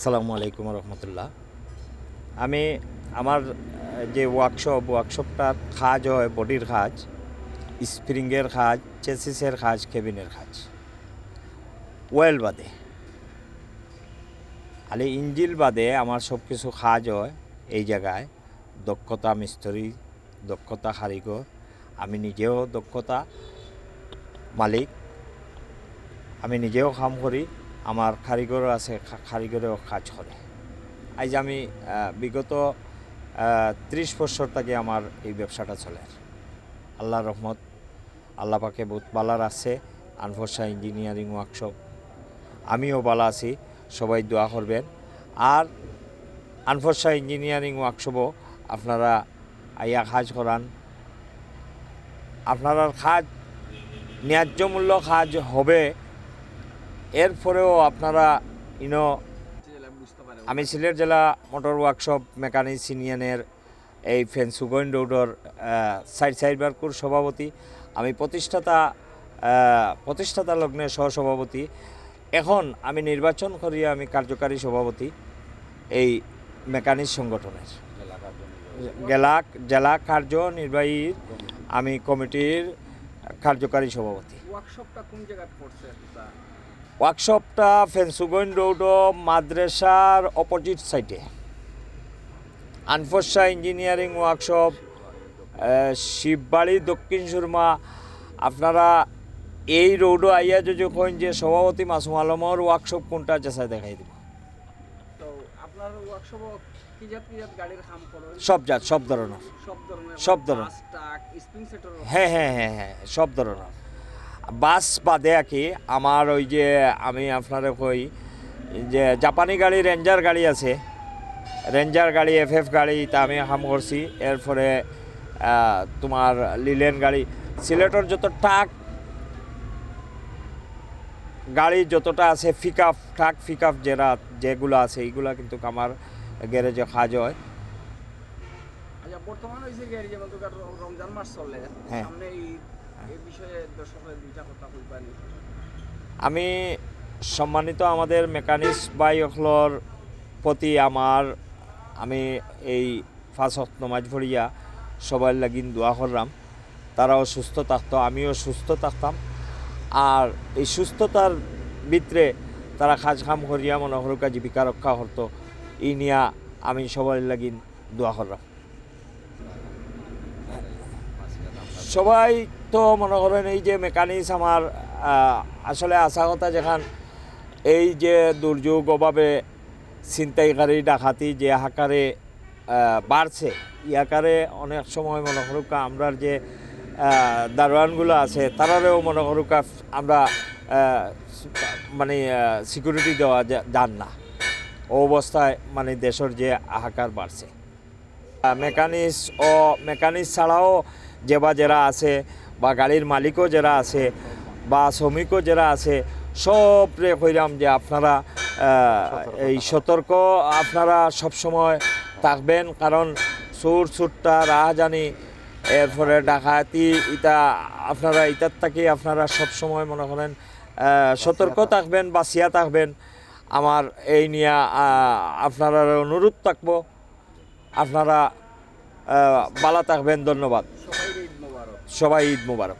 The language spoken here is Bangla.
আসসালামু আলাইকুম রহমতুল্লাহ। আমি আমার যে ওয়ার্কশপটার কাজ হয় বডির কাজ, স্প্রিংয়ের কাজ, চেসিসের কাজ, কেবিনের কাজ, ওয়েল বাদে খালি ইঞ্জিল বাদে আমার সব কিছু কাজ হয় এই জায়গায়। দক্ষতা মিস্ত্রি, দক্ষতা কারিগর, আমি নিজেও দক্ষতা মালিক, আমি নিজেও কাম করি, আমার কারিগরও আছে, কারিগরেও কাজ করে। আজ আমি বিগত 30 বছর থেকে আমার এই ব্যবসাটা চলে। আল্লাহর রহমত, আল্লাহ পাকে বহুত বালার আছে। আনফরশা ইঞ্জিনিয়ারিং ওয়ার্কশপ, আমিও বালা আছি, সবাই দোয়া করবেন। আর আনফরশা ইঞ্জিনিয়ারিং ওয়ার্কশপও আপনারা আইয়া কাজ করান। আপনার কাজ ন্যায্য মূল্য কাজ হবে। এরপরেও আপনারা আমি সিলেট জেলা মোটর ওয়ার্কশপ মেকানিক্স ইউনিয়নের এই ফেন্সুগঞ্জ রোডর সাইবারকুর সভাপতি। আমি প্রতিষ্ঠাতা লগ্নের সহসভাপতি। এখন আমি নির্বাচন করিয়া আমি কার্যকারী সভাপতি এই মেকানিক্স সংগঠনের জেলা কার্যনির্বাহীর আমি কমিটির কার্যকারী সভাপতি। ওয়ার্কশপটা ফেন্সুগঞ্জ রোড মাদ্রাসার অপোজিট সাইডে। আনফরশা ইঞ্জিনিয়ারিং ওয়ার্কশপ, শিববাড়ি, দক্ষিণ সুরমা। আপনারা এই রোডও আইয়া যদি কইন যে সভাপতি মাসুম আলমর ওয়ার্কশপ কোনটা চেষ্টা দেখাই দিব। সব ধরনের হ্যাঁ সব ধরনের বাস বাদে আর কি। আমার ওই যে আমি আপনারা কই যে জাপানি গাড়ি, রেঞ্জার গাড়ি আছে, রেঞ্জার গাড়ি, FF গাড়ি, তা আমি কাম করছি। এরপরে তোমার লিলেন গাড়ি, সিলেটের যত ট্রাক গাড়ি যতটা আছে, পিকআপ যেগুলো আছে, এইগুলা কিন্তু আমার গ্যারেজে কাজ হয়। বর্তমানে ওই যে গাড়ি যেমন রমজান মাস চলে, সামনে এই বিষয়ে দর্শকদের দুইটা কথা কইবেন। আমি সম্মানিত আমাদের মেকানিক্স ভাইসকলের প্রতি আমি এই 5 ওয়াক্ত নামাজ পড়িয়া সবাই লাগিন দোয়া করলাম, তারাও সুস্থ থাকতো, আমিও সুস্থ থাকতাম। আর এই সুস্থতার ভিতরে তারা কাজ কাম করিয়া মনে হরকা জীবিকা রক্ষা করতো, এই নিয়া আমি সবাই লাগিন দোয়া করলাম। সবাই তো মনে করেন এই যে মেকানিক্স আমার আসলে আশা কথা, যেখান এই যে দুর্যোগ অভাবে ছিনতাইকারী ডাকাতি যে আকারে বাড়ছে, এই আকারে অনেক সময় মনে করুকা আমরা যে দারোয়ানগুলো আছে তারারেও মনে করুকা আমরা মানে সিকিউরিটি দেওয়া যান না। ও অবস্থায় মানে দেশের যে হাহাকার বাড়ছে, মেকানিক্স ছাড়াও যারা আছে, বা গাড়ির মালিকও যারা আছে, বা শ্রমিকও যারা আছে, সবরে কইরাম যে আপনারা এই সতর্ক আপনারা সবসময় থাকবেন। কারণ চোরটা রাহাজানি, এরপরে ডাকাতি, আপনারা ইটার থাকি আপনারা সবসময় মনে করেন সতর্ক থাকবেন, বাঁচিয়া থাকবেন। আমার এই নিয়ে আপনারা অনুরোধ থাকবো, আপনারা ভালো থাকবেন। ধন্যবাদ। সবাই ঈদ মোবারক।